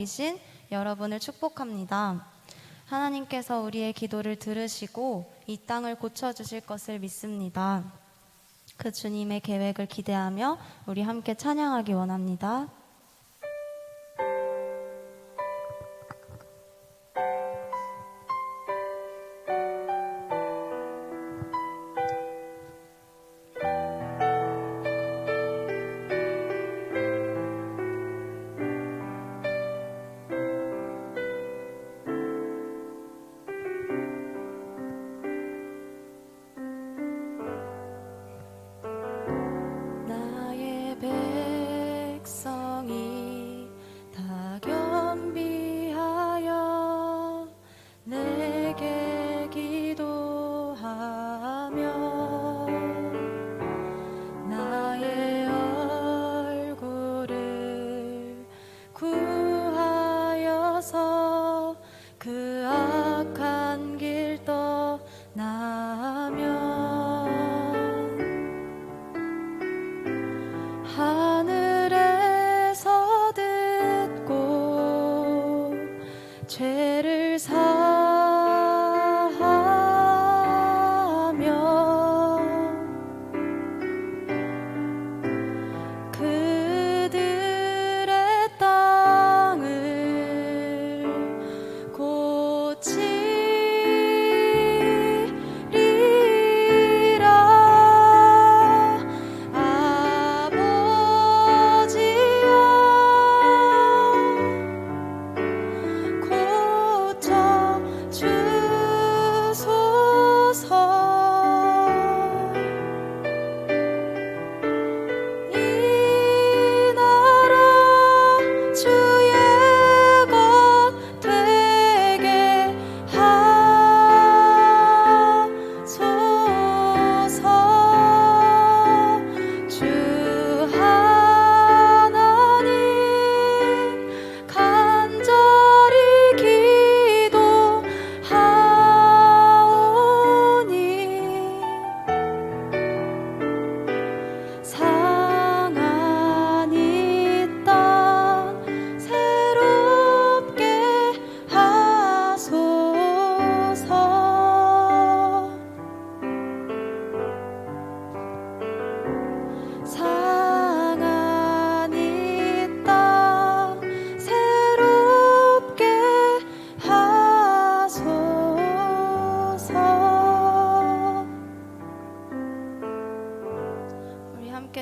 이신 여러분을 축복합니다. 하나님께서 우리의 기도를 들으시고 이 땅을 고쳐주실 것을 믿습니다. 그 주님의 계획을 기대하며 우리 함께 찬양하기 원합니다.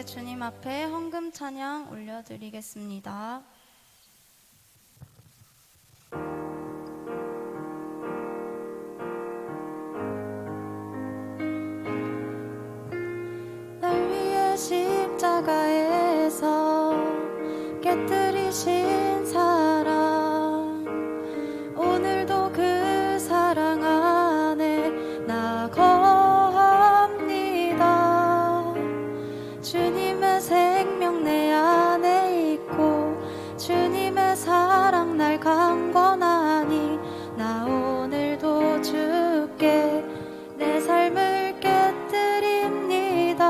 주님 앞에 헌금 찬양 올려드리겠습니다. 날 위해 십자가에서 깨뜨리신 사랑, 오늘도 그 사랑 안에 나 거합니다. 주님의 생명 내 안에 있고 주님의 사랑 날 강권하니 나 오늘도 주께 내 삶을 깨뜨립니다.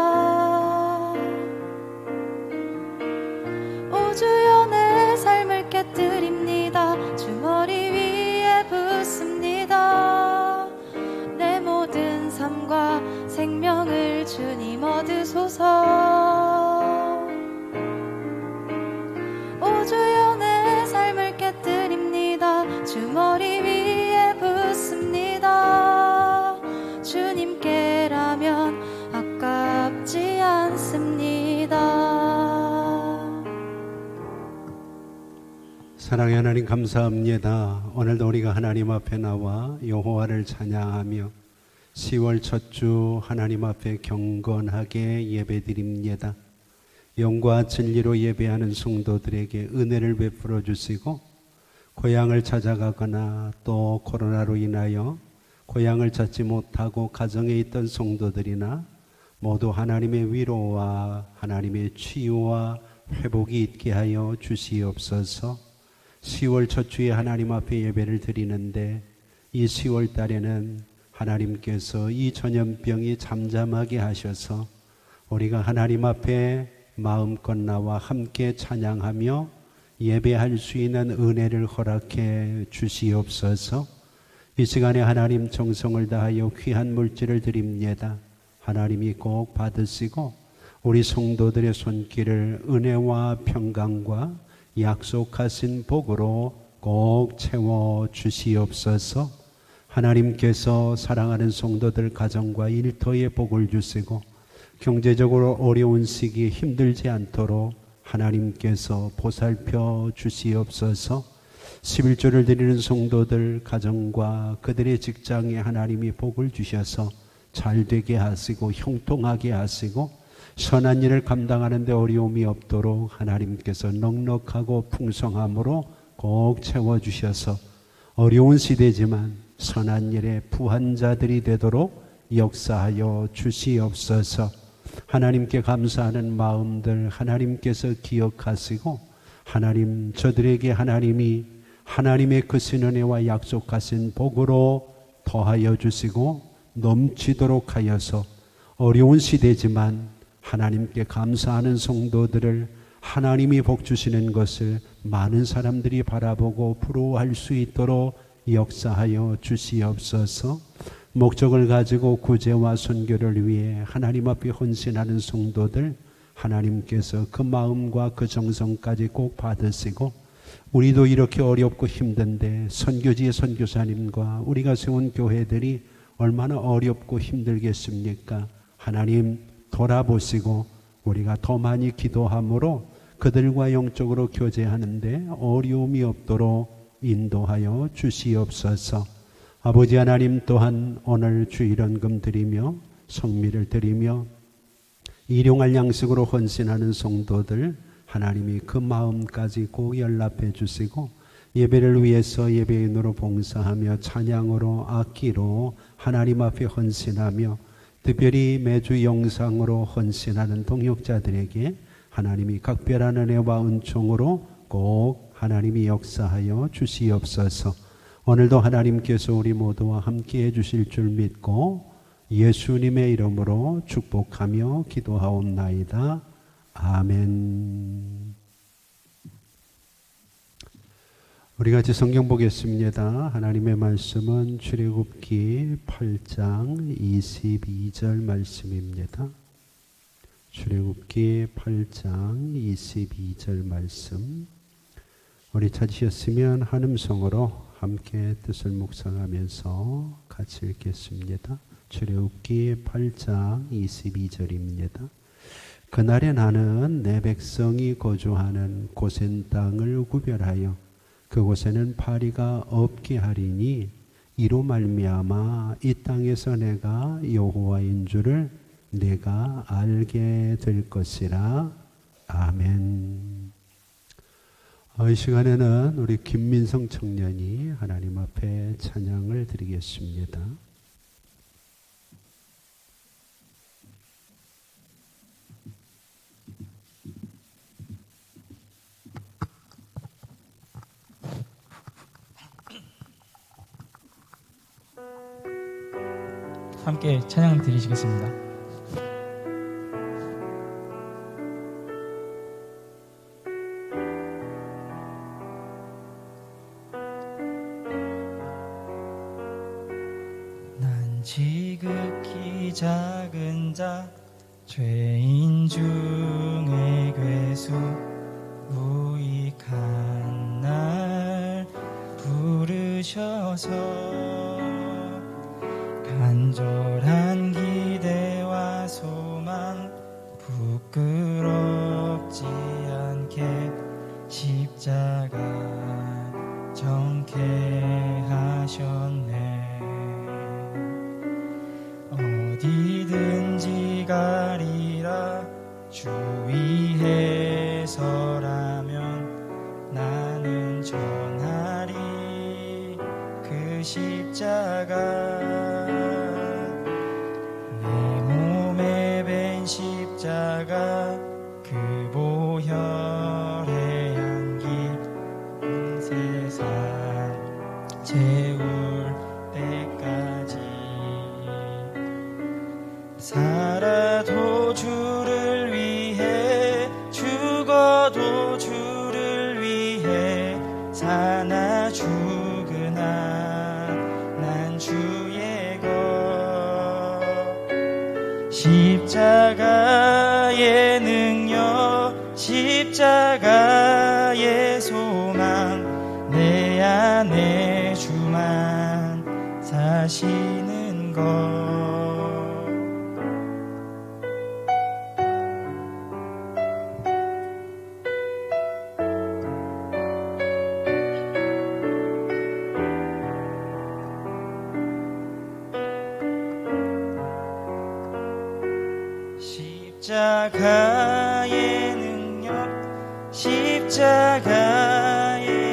오 주여 내 삶을 깨뜨립니다. 주 머리 위에 붓습니다. 내 모든 삶과 생명을 주님 얻으소서. 오 주여 내 삶을 깨뜨립니다. 주 머리 위에 붓습니다. 주님께라면 아깝지 않습니다. 사랑의 하나님 감사합니다. 오늘도 우리가 하나님 앞에 나와 여호와를 찬양하며 10월 첫 주 하나님 앞에 경건하게 예배드립니다. 영과 진리로 예배하는 성도들에게 은혜를 베풀어 주시고, 고향을 찾아가거나 또 코로나로 인하여 고향을 찾지 못하고 가정에 있던 성도들이나 모두 하나님의 위로와 하나님의 치유와 회복이 있게 하여 주시옵소서. 10월 첫 주에 하나님 앞에 예배를 드리는데, 이 10월 달에는 하나님께서 이 전염병이 잠잠하게 하셔서 우리가 하나님 앞에 마음껏 나와 함께 찬양하며 예배할 수 있는 은혜를 허락해 주시옵소서. 이 시간에 하나님 정성을 다하여 귀한 물질을 드립니다. 하나님이 꼭 받으시고 우리 성도들의 손길을 은혜와 평강과 약속하신 복으로 꼭 채워 주시옵소서. 하나님께서 사랑하는 성도들 가정과 일터에 복을 주시고 경제적으로 어려운 시기에 힘들지 않도록 하나님께서 보살펴 주시옵소서. 11조를 드리는 성도들 가정과 그들의 직장에 하나님이 복을 주셔서 잘 되게 하시고 형통하게 하시고 선한 일을 감당하는 데 어려움이 없도록 하나님께서 넉넉하고 풍성함으로 꼭 채워주셔서 어려운 시대지만 선한 일에 부한 자들이 되도록 역사하여 주시옵소서. 하나님께 감사하는 마음들 하나님께서 기억하시고 하나님 저들에게 하나님이 하나님의 크신 은혜와 약속하신 복으로 더하여 주시고 넘치도록 하여서 어려운 시대지만 하나님께 감사하는 성도들을 하나님이 복 주시는 것을 많은 사람들이 바라보고 부러워할 수 있도록 역사하여 주시옵소서. 목적을 가지고 구제와 선교를 위해 하나님 앞에 헌신하는 성도들 하나님께서 그 마음과 그 정성까지 꼭 받으시고 우리도 이렇게 어렵고 힘든데 선교지의 선교사님과 우리가 세운 교회들이 얼마나 어렵고 힘들겠습니까? 하나님 돌아보시고 우리가 더 많이 기도함으로 그들과 영적으로 교제하는데 어려움이 없도록 인도하여 주시옵소서. 아버지 하나님 또한 오늘 주일헌금 드리며 성미를 드리며 일용할 양식으로 헌신하는 성도들 하나님이 그 마음까지 꼭 연락해 주시고 예배를 위해서 예배인으로 봉사하며 찬양으로 악기로 하나님 앞에 헌신하며 특별히 매주 영상으로 헌신하는 동역자들에게 하나님이 각별한 은혜와 은총으로 꼭 하나님이 역사하여 주시옵소서. 오늘도 하나님께서 우리 모두와 함께 해주실 줄 믿고 예수님의 이름으로 축복하며 기도하옵나이다. 아멘. 우리 같이 성경 보겠습니다. 하나님의 말씀은 출애굽기 8장 22절 말씀입니다. 출애굽기 8장 22절 말씀. 우리 찾으셨으면 한음성으로 함께 뜻을 묵상하면서 같이 읽겠습니다. 출애굽기 8장 22절입니다. 그날에 나는 내 백성이 거주하는 고센 땅을 구별하여 그곳에는 파리가 없게 하리니 이로 말미암아 이 땅에서 내가 여호와인 줄을 내가 알게 될 것이라. 아멘. 이 시간에는 우리 김민성 청년이 하나님 앞에 찬양을 드리겠습니다. 함께 찬양 드리시겠습니다. 난 지극히 작은 자 죄인 중에 괴수 무익한 날 부르셔서 간절한 기대와 소망 부끄럽지 않게 십자가 정케 하셨네. 어디든지 가리라 주 위에 서라면 나는 전하리 그 십자가. 내 몸에 밴 십자가 그 보혈의 향기 온 세상 채울 때까지 살아도 주를 위해 죽어도 주를 위해 내가 죽으나 난 주의 것 십자가의 능력 십자가의 소망 내 안에 주만 사시는 것 십자가의 능력 십자가의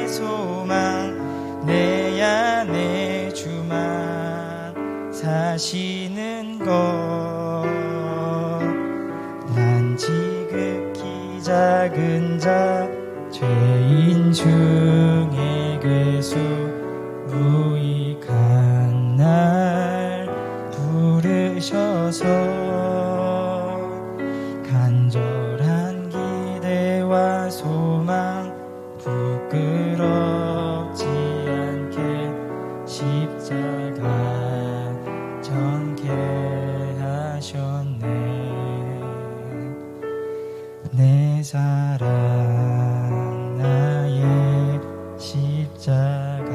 소망 내 안에 주만 사시는 것 난 지극히 작은 자 죄인 중에 괴수 무익한 날 부르셔서 간절한 기대와 소망 부끄럽지 않게 십자가 전케 하셨네 내 사랑 나의 십자가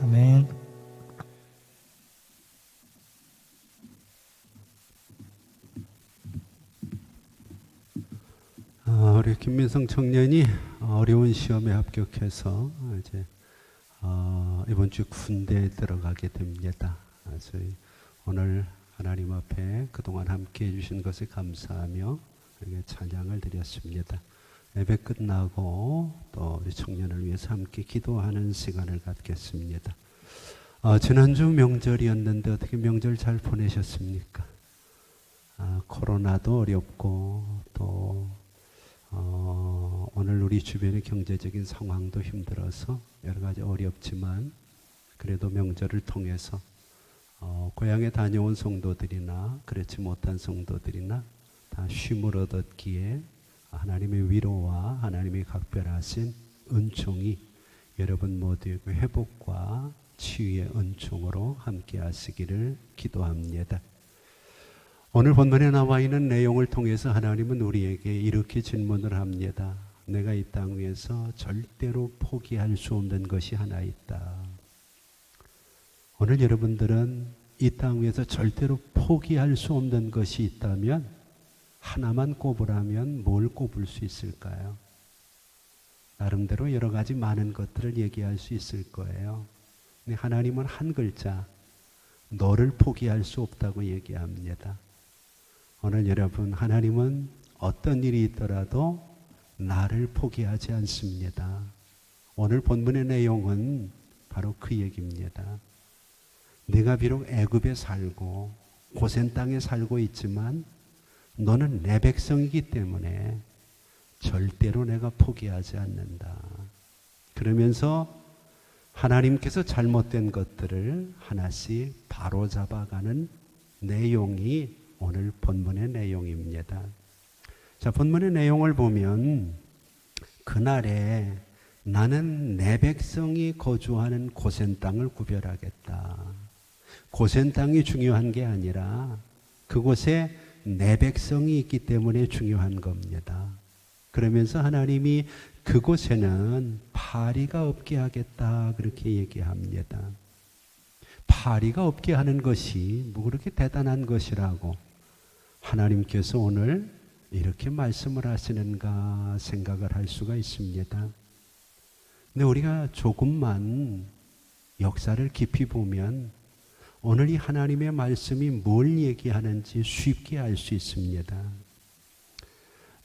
아멘. 우리 김민성 청년이 어려운 시험에 합격해서 이제 이번 주 군대에 들어가게 됩니다. 그래서 오늘 하나님 앞에 그동안 함께 해주신 것에 감사하며 찬양을 드렸습니다. 예배 끝나고 또 우리 청년을 위해서 함께 기도하는 시간을 갖겠습니다. 지난주 명절이었는데 어떻게 명절 잘 보내셨습니까? 코로나도 어렵고 또 오늘 우리 주변의 경제적인 상황도 힘들어서 여러 가지 어렵지만 그래도 명절을 통해서 고향에 다녀온 성도들이나 그렇지 못한 성도들이나 다 쉼을 얻었기에 하나님의 위로와 하나님의 각별하신 은총이 여러분 모두의 회복과 치유의 은총으로 함께 하시기를 기도합니다. 오늘 본문에 나와 있는 내용을 통해서 하나님은 우리에게 이렇게 질문을 합니다. 내가 이 땅 위에서 절대로 포기할 수 없는 것이 하나 있다. 오늘 여러분들은 이 땅 위에서 절대로 포기할 수 없는 것이 있다면 하나만 꼽으라면 뭘 꼽을 수 있을까요? 나름대로 여러 가지 많은 것들을 얘기할 수 있을 거예요. 근데 하나님은 한 글자, 너를 포기할 수 없다고 얘기합니다. 오늘 여러분, 하나님은 어떤 일이 있더라도 나를 포기하지 않습니다. 오늘 본문의 내용은 바로 그 얘기입니다. 네가 비록 애굽에 살고 고센 땅에 살고 있지만 너는 내 백성이기 때문에 절대로 내가 포기하지 않는다. 그러면서 하나님께서 잘못된 것들을 하나씩 바로잡아가는 내용이 오늘 본문의 내용입니다. 자, 본문의 내용을 보면 그날에 나는 내 백성이 거주하는 고센 땅을 구별하겠다. 고센 땅이 중요한 게 아니라 그곳에 내 백성이 있기 때문에 중요한 겁니다. 그러면서 하나님이 그곳에는 파리가 없게 하겠다 그렇게 얘기합니다. 파리가 없게 하는 것이 뭐 그렇게 대단한 것이라고 하나님께서 오늘 이렇게 말씀을 하시는가 생각을 할 수가 있습니다. 근데 우리가 조금만 역사를 깊이 보면 오늘 이 하나님의 말씀이 뭘 얘기하는지 쉽게 알 수 있습니다.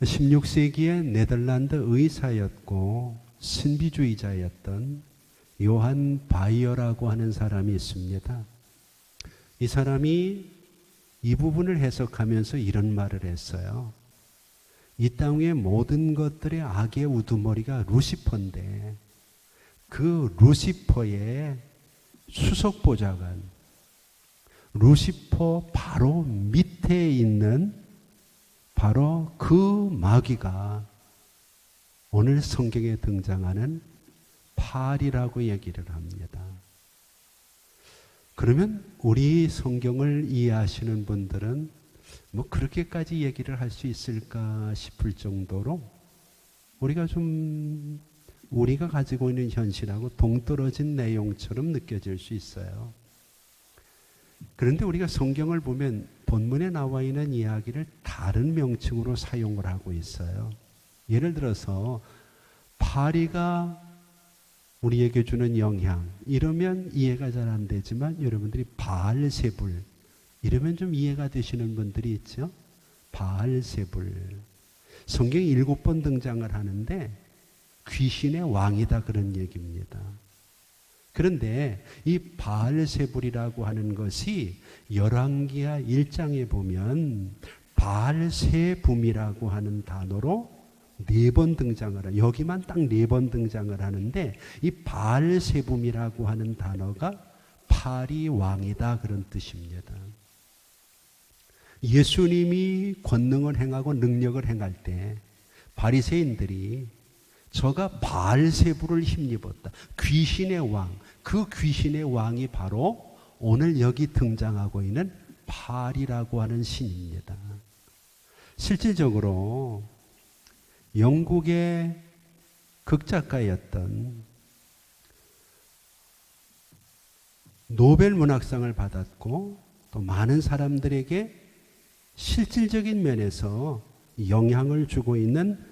16세기에 네덜란드 의사였고 신비주의자였던 요한 바이어라고 하는 사람이 있습니다. 이 사람이 이 부분을 해석하면서 이런 말을 했어요. 이 땅의 모든 것들의 악의 우두머리가 루시퍼인데 그 루시퍼의 수석보좌관, 루시퍼 바로 밑에 있는 바로 그 마귀가 오늘 성경에 등장하는 팔이라고 얘기를 합니다. 그러면 우리 성경을 이해하시는 분들은 뭐 그렇게까지 얘기를 할 수 있을까 싶을 정도로 우리가 가지고 있는 현실하고 동떨어진 내용처럼 느껴질 수 있어요. 그런데 우리가 성경을 보면 본문에 나와 있는 이야기를 다른 명칭으로 사용을 하고 있어요. 예를 들어서 파리가 우리에게 주는 영향 이러면 이해가 잘 안 되지만 여러분들이 바알세불 이러면 좀 이해가 되시는 분들이 있죠. 바알세불 성경에 7번 등장을 하는데 귀신의 왕이다 그런 얘기입니다. 그런데 이 바알세불이라고 하는 것이 열왕기하 1장에 보면 바알세붐이라고 하는 단어로 4번 등장을 해요. 여기만 딱 4번 등장을 하는데 이 바알세붐이라고 하는 단어가 팔이 왕이다 그런 뜻입니다. 예수님이 권능을 행하고 능력을 행할 때 바리새인들이 저가 바알세불을 힘입었다. 귀신의 왕, 그 귀신의 왕이 바로 오늘 여기 등장하고 있는 팔이라고 하는 신입니다. 실질적으로 영국의 극작가였던 노벨 문학상을 받았고 또 많은 사람들에게 실질적인 면에서 영향을 주고 있는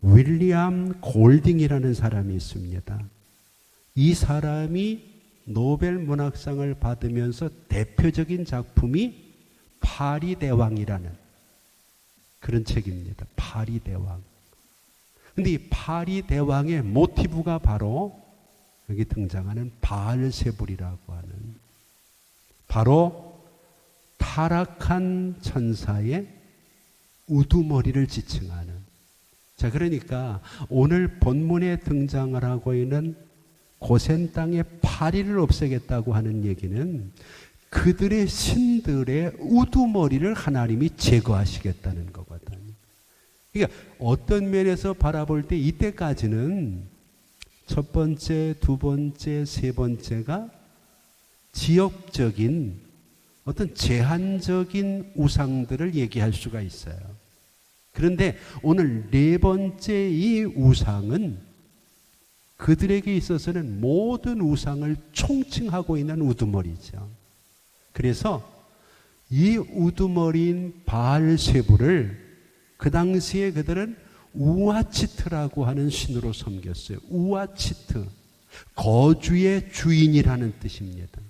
윌리엄 골딩이라는 사람이 있습니다. 이 사람이 노벨 문학상을 받으면서 대표적인 작품이 파리대왕이라는 그런 책입니다. 파리대왕. 근데 이 파리대왕의 모티브가 바로 여기 등장하는 바알세불이라고 하는 바로 타락한 천사의 우두머리를 지칭하는 자 그러니까 오늘 본문에 등장을 하고 있는 고센 땅의 파리를 없애겠다고 하는 얘기는 그들의 신들의 우두머리를 하나님이 제거하시겠다는 거거든요. 그러니까 어떤 면에서 바라볼 때 이때까지는 첫 번째, 두 번째, 세 번째가 지역적인 어떤 제한적인 우상들을 얘기할 수가 있어요. 그런데 오늘 4번째 이 우상은 그들에게 있어서는 모든 우상을 총칭하고 있는 우두머리죠. 그래서 이 우두머리인 바알세불을 그 당시에 그들은 우아치트라고 하는 신으로 섬겼어요. 우아치트, 거주의 주인이라는 뜻입니다.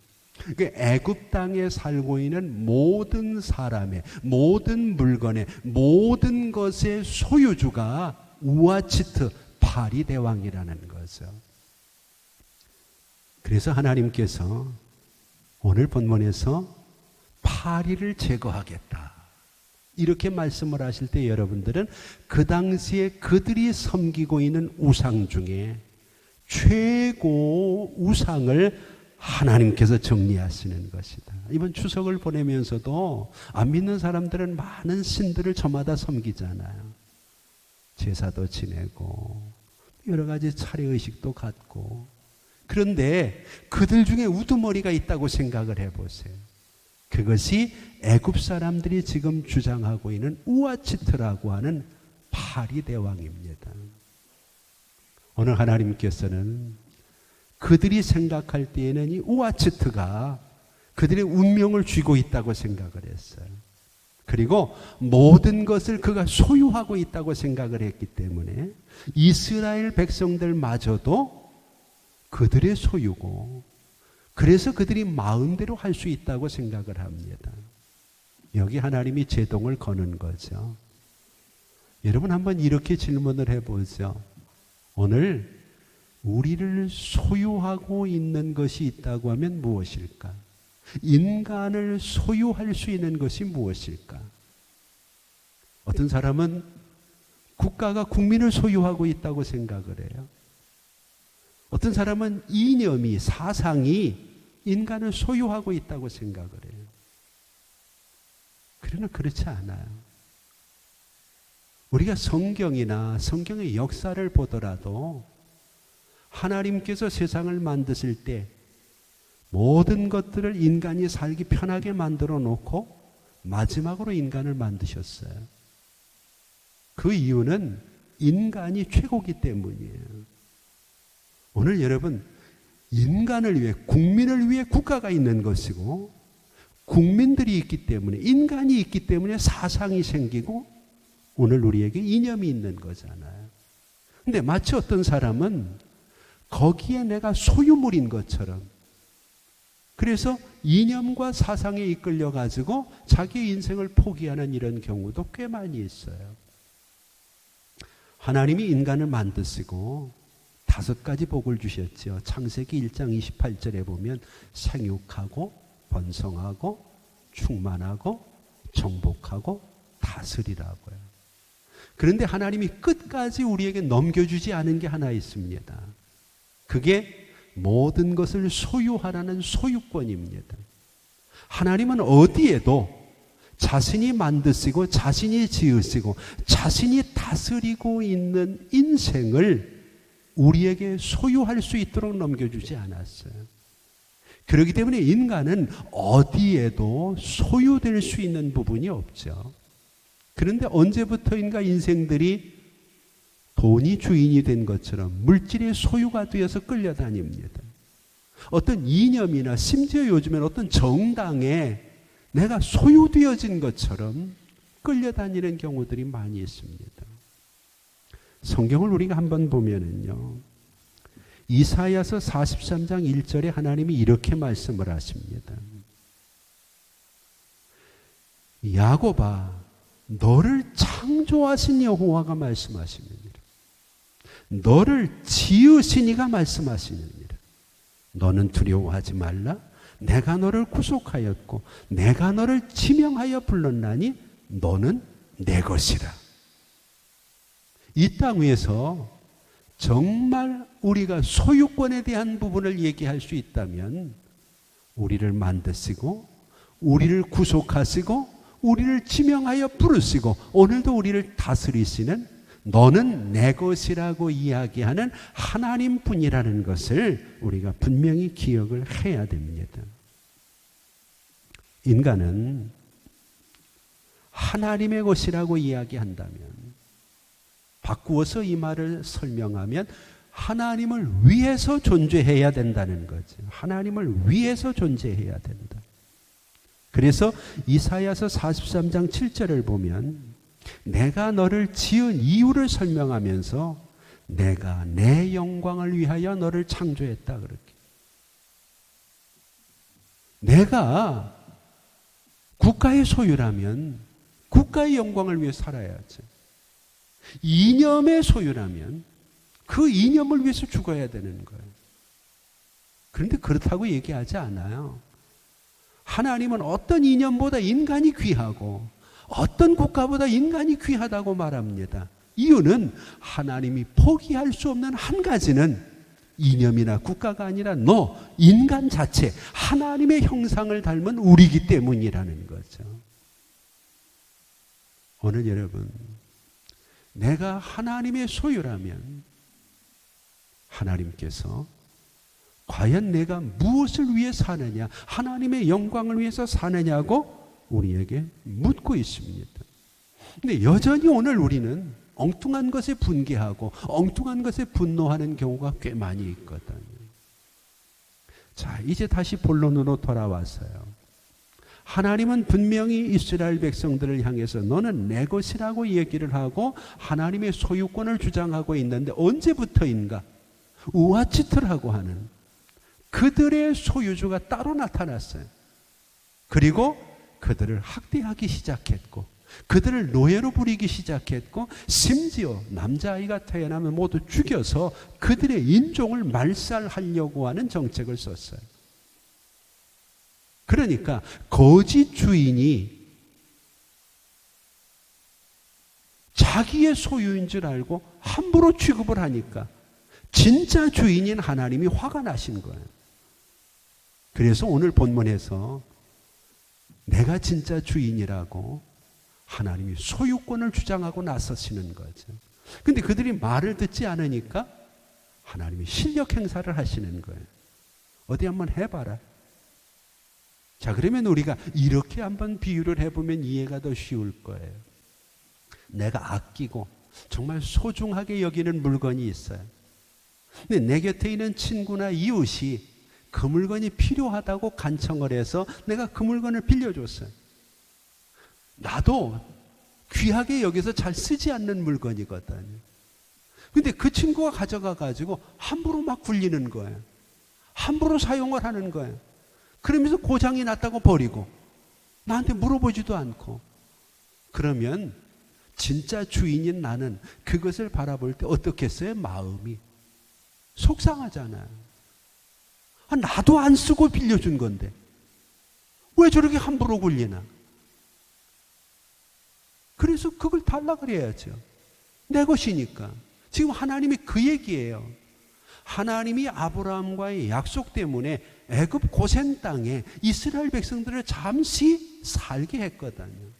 애굽 땅에 살고 있는 모든 사람의, 모든 물건의, 모든 것의 소유주가 우아치트, 파리대왕이라는 거죠. 그래서 하나님께서 오늘 본문에서 파리를 제거하겠다. 이렇게 말씀을 하실 때 여러분들은 그 당시에 그들이 섬기고 있는 우상 중에 최고 우상을 하나님께서 정리하시는 것이다. 이번 추석을 보내면서도 안 믿는 사람들은 많은 신들을 저마다 섬기잖아요. 제사도 지내고 여러 가지 차례의식도 갖고 그런데 그들 중에 우두머리가 있다고 생각을 해보세요. 그것이 애굽 사람들이 지금 주장하고 있는 우아치트라고 하는 파리대왕입니다. 오늘 하나님께서는 그들이 생각할 때에는 이 우아치트가 그들의 운명을 쥐고 있다고 생각을 했어요. 그리고 모든 것을 그가 소유하고 있다고 생각을 했기 때문에 이스라엘 백성들마저도 그들의 소유고 그래서 그들이 마음대로 할 수 있다고 생각을 합니다. 여기 하나님이 제동을 거는 거죠. 여러분 한번 이렇게 질문을 해보죠. 오늘 우리를 소유하고 있는 것이 있다고 하면 무엇일까? 인간을 소유할 수 있는 것이 무엇일까? 어떤 사람은 국가가 국민을 소유하고 있다고 생각을 해요. 어떤 사람은 이념이, 사상이 인간을 소유하고 있다고 생각을 해요. 그러나 그렇지 않아요. 우리가 성경이나 성경의 역사를 보더라도 하나님께서 세상을 만드실 때 모든 것들을 인간이 살기 편하게 만들어 놓고 마지막으로 인간을 만드셨어요. 그 이유는 인간이 최고기 때문이에요. 오늘 여러분, 인간을 위해, 국민을 위해 국가가 있는 것이고, 국민들이 있기 때문에, 인간이 있기 때문에 사상이 생기고, 오늘 우리에게 이념이 있는 거잖아요. 근데 마치 어떤 사람은 거기에 내가 소유물인 것처럼, 그래서 이념과 사상에 이끌려 가지고 자기 인생을 포기하는 이런 경우도 꽤 많이 있어요. 하나님이 인간을 만드시고 5가지 복을 주셨죠. 창세기 1장 28절에 보면 생육하고 번성하고 충만하고 정복하고 다스리라고요. 그런데 하나님이 끝까지 우리에게 넘겨주지 않은 게 하나 있습니다. 그게 모든 것을 소유하라는 소유권입니다. 하나님은 어디에도 자신이 만드시고 자신이 지으시고 자신이 다스리고 있는 인생을 우리에게 소유할 수 있도록 넘겨주지 않았어요. 그렇기 때문에 인간은 어디에도 소유될 수 있는 부분이 없죠. 그런데 언제부터인가 인생들이 돈이 주인이 된 것처럼 물질의 소유가 되어서 끌려다닙니다. 어떤 이념이나 심지어 요즘엔 어떤 정당에 내가 소유되어진 것처럼 끌려다니는 경우들이 많이 있습니다. 성경을 우리가 한번 보면은요, 이사야서 43장 1절에 하나님이 이렇게 말씀을 하십니다. 야곱아, 너를 창조하신 여호와가 말씀하십니다. 너를 지으신 이가 말씀하시느니라. 너는 두려워하지 말라. 내가 너를 구속하였고 내가 너를 지명하여 불렀나니 너는 내 것이라. 이 땅 위에서 정말 우리가 소유권에 대한 부분을 얘기할 수 있다면 우리를 만드시고 우리를 구속하시고 우리를 지명하여 부르시고 오늘도 우리를 다스리시는 너는 내 것이라고 이야기하는 하나님뿐이라는 것을 우리가 분명히 기억을 해야 됩니다. 인간은 하나님의 것이라고 이야기한다면, 바꾸어서 이 말을 설명하면 하나님을 위해서 존재해야 된다는 거죠. 하나님을 위해서 존재해야 된다. 그래서 이사야서 43장 7절을 보면 내가 너를 지은 이유를 설명하면서 내가 내 영광을 위하여 너를 창조했다 그렇게. 내가 국가의 소유라면 국가의 영광을 위해 살아야지. 이념의 소유라면 그 이념을 위해서 죽어야 되는 거예요. 그런데 그렇다고 얘기하지 않아요. 하나님은 어떤 이념보다 인간이 귀하고 어떤 국가보다 인간이 귀하다고 말합니다. 이유는 하나님이 포기할 수 없는 한 가지는 이념이나 국가가 아니라 너, 인간 자체, 하나님의 형상을 닮은 우리이기 때문이라는 거죠. 오늘 여러분, 내가 하나님의 소유라면 하나님께서 과연 내가 무엇을 위해 사느냐, 하나님의 영광을 위해서 사느냐고 우리에게 묻고 있습니다. 근데 여전히 오늘 우리는 엉뚱한 것에 분개하고 엉뚱한 것에 분노하는 경우가 꽤 많이 있거든요. 자, 이제 다시 본론으로 돌아와서요. 하나님은 분명히 이스라엘 백성들을 향해서 너는 내 것이라고 얘기를 하고 하나님의 소유권을 주장하고 있는데 언제부터인가 우아치트라고 하는 그들의 소유주가 따로 나타났어요. 그리고 그들을 학대하기 시작했고 그들을 노예로 부리기 시작했고 심지어 남자아이가 태어나면 모두 죽여서 그들의 인종을 말살하려고 하는 정책을 썼어요. 그러니까 거짓 주인이 자기의 소유인 줄 알고 함부로 취급을 하니까 진짜 주인인 하나님이 화가 나신 거예요. 그래서 오늘 본문에서 내가 진짜 주인이라고 하나님이 소유권을 주장하고 나서시는 거죠. 근데 그들이 말을 듣지 않으니까 하나님이 실력 행사를 하시는 거예요. 어디 한번 해봐라. 자, 그러면 우리가 이렇게 한번 비유를 해보면 이해가 더 쉬울 거예요. 내가 아끼고 정말 소중하게 여기는 물건이 있어요. 근데 내 곁에 있는 친구나 이웃이 그 물건이 필요하다고 간청을 해서 내가 그 물건을 빌려줬어요. 나도 귀하게 여기서 잘 쓰지 않는 물건이거든요. 근데 그 친구가 가져가 가지고 함부로 막 굴리는 거예요. 함부로 사용을 하는 거예요. 그러면서 고장이 났다고 버리고 나한테 물어보지도 않고. 그러면 진짜 주인인 나는 그것을 바라볼 때 어떻겠어요? 마음이 속상하잖아요. 나도 안 쓰고 빌려준 건데 왜 저렇게 함부로 굴리나? 그래서 그걸 달라 그래야죠. 내 것이니까. 지금 하나님이 그 얘기예요. 하나님이 아브라함과의 약속 때문에 애굽 고센 땅에 이스라엘 백성들을 잠시 살게 했거든요.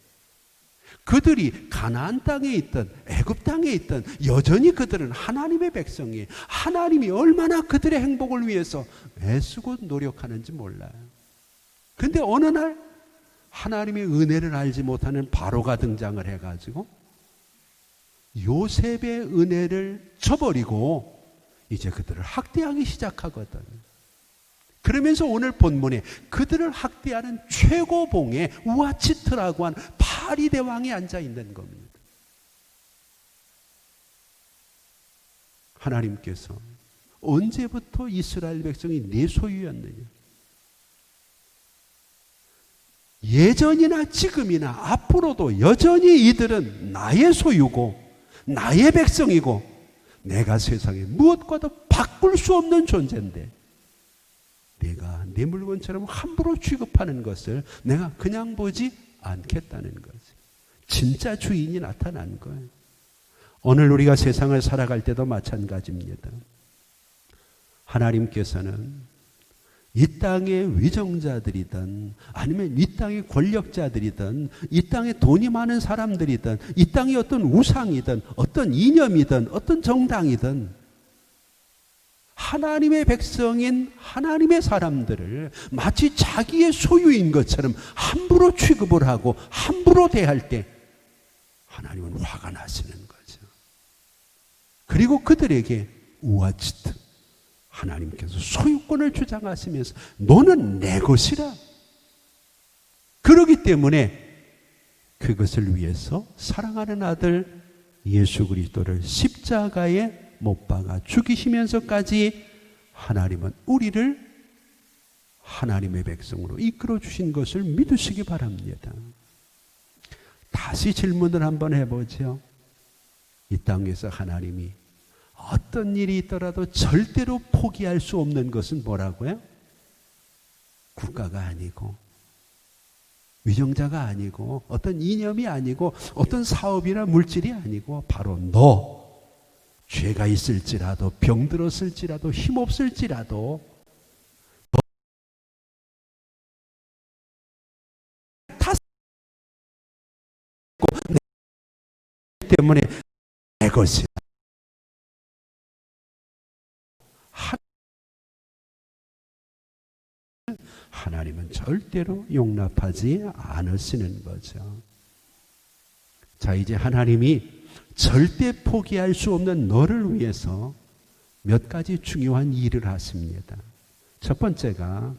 그들이 가나안 땅에 있든 애굽 땅에 있든 여전히 그들은 하나님의 백성이에요. 하나님이 얼마나 그들의 행복을 위해서 애쓰고 노력하는지 몰라요. 근데 어느 날 하나님의 은혜를 알지 못하는 바로가 등장을 해가지고 요셉의 은혜를 저버리고 이제 그들을 학대하기 시작하거든요. 그러면서 오늘 본문에 그들을 학대하는 최고봉에 우아치트라고 한 파리 대왕이 앉아 있는 겁니다. 하나님께서 언제부터 이스라엘 백성이 내 소유였느냐? 예전이나 지금이나 앞으로도 여전히 이들은 나의 소유고 나의 백성이고 내가 세상에 무엇과도 바꿀 수 없는 존재인데 내가 내 물건처럼 함부로 취급하는 것을 내가 그냥 보지 않겠다는 거지. 진짜 주인이 나타난 거예요. 오늘 우리가 세상을 살아갈 때도 마찬가지입니다. 하나님께서는 이 땅의 위정자들이든 아니면 이 땅의 권력자들이든 이 땅에 돈이 많은 사람들이든 이 땅의 어떤 우상이든 어떤 이념이든 어떤 정당이든 하나님의 백성인 하나님의 사람들을 마치 자기의 소유인 것처럼 함부로 취급을 하고 함부로 대할 때 하나님은 화가 나시는 거죠. 그리고 그들에게 우아치트 하나님께서 소유권을 주장하시면서 너는 내 것이라. 그렇기 때문에 그것을 위해서 사랑하는 아들 예수 그리스도를 십자가에 못 박아 죽이시면서까지 하나님은 우리를 하나님의 백성으로 이끌어 주신 것을 믿으시기 바랍니다. 다시 질문을 한번 해보죠. 이 땅에서 하나님이 어떤 일이 있더라도 절대로 포기할 수 없는 것은 뭐라고요? 국가가 아니고 위정자가 아니고 어떤 이념이 아니고 어떤 사업이나 물질이 아니고 바로 너 죄가 있을지라도 병들었을지라도 힘없을지라도 다 때문에 내 것이야. 하나님은 절대로 용납하지 않으시는 거죠. 자, 이제 하나님이 절대 포기할 수 없는 너를 위해서 몇 가지 중요한 일을 하십니다. 첫 번째가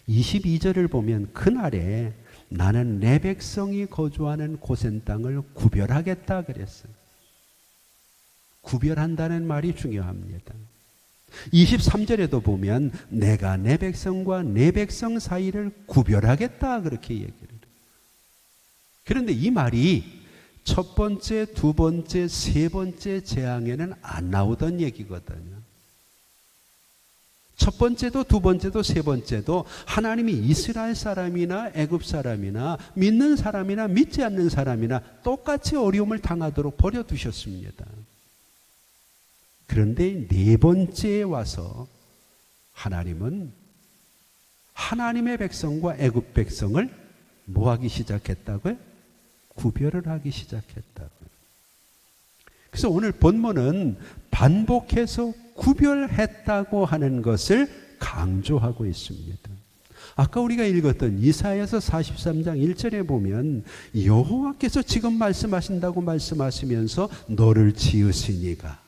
22절을 보면 그날에 나는 내 백성이 거주하는 고센 땅을 구별하겠다 그랬어요. 구별한다는 말이 중요합니다. 23절에도 보면 내가 내 백성과 내 백성 사이를 구별하겠다 그렇게 얘기를 해요. 그런데 이 말이 첫 번째, 두 번째, 세 번째 재앙에는 안 나오던 얘기거든요. 첫 번째도 두 번째도 세 번째도 하나님이 이스라엘 사람이나 애굽 사람이나 믿는 사람이나 믿지 않는 사람이나 똑같이 어려움을 당하도록 버려두셨습니다. 그런데 네 번째에 와서 하나님은 하나님의 백성과 애굽 백성을 뭐하기 시작했다고요? 구별을 하기 시작했다고요. 그래서 오늘 본문은 반복해서 구별했다고 하는 것을 강조하고 있습니다. 아까 우리가 읽었던 이사야서 43장 1절에 보면 여호와께서 지금 말씀하신다고 말씀하시면서 너를 지으시니가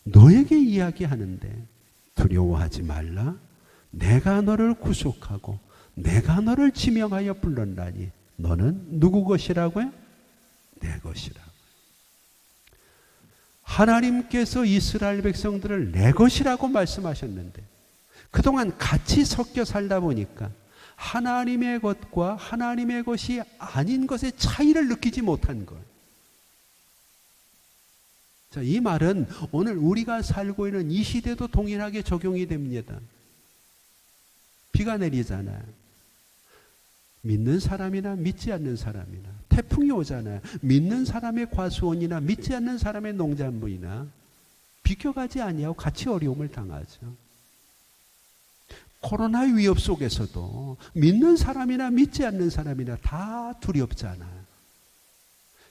너에게 이야기하는데 두려워하지 말라. 내가 너를 구속하고 내가 너를 지명하여 불렀나니 너는 누구 것이라고요? 내 것이라고. 하나님께서 이스라엘 백성들을 내 것이라고 말씀하셨는데 그동안 같이 섞여 살다 보니까 하나님의 것과 하나님의 것이 아닌 것의 차이를 느끼지 못한 거예요. 자, 이 말은 오늘 우리가 살고 있는 이 시대도 동일하게 적용이 됩니다. 비가 내리잖아요. 믿는 사람이나 믿지 않는 사람이나 태풍이 오잖아요. 믿는 사람의 과수원이나 믿지 않는 사람의 농작물이나 비껴가지 아니하고 같이 어려움을 당하죠. 코로나 위협 속에서도 믿는 사람이나 믿지 않는 사람이나 다 두렵잖아요.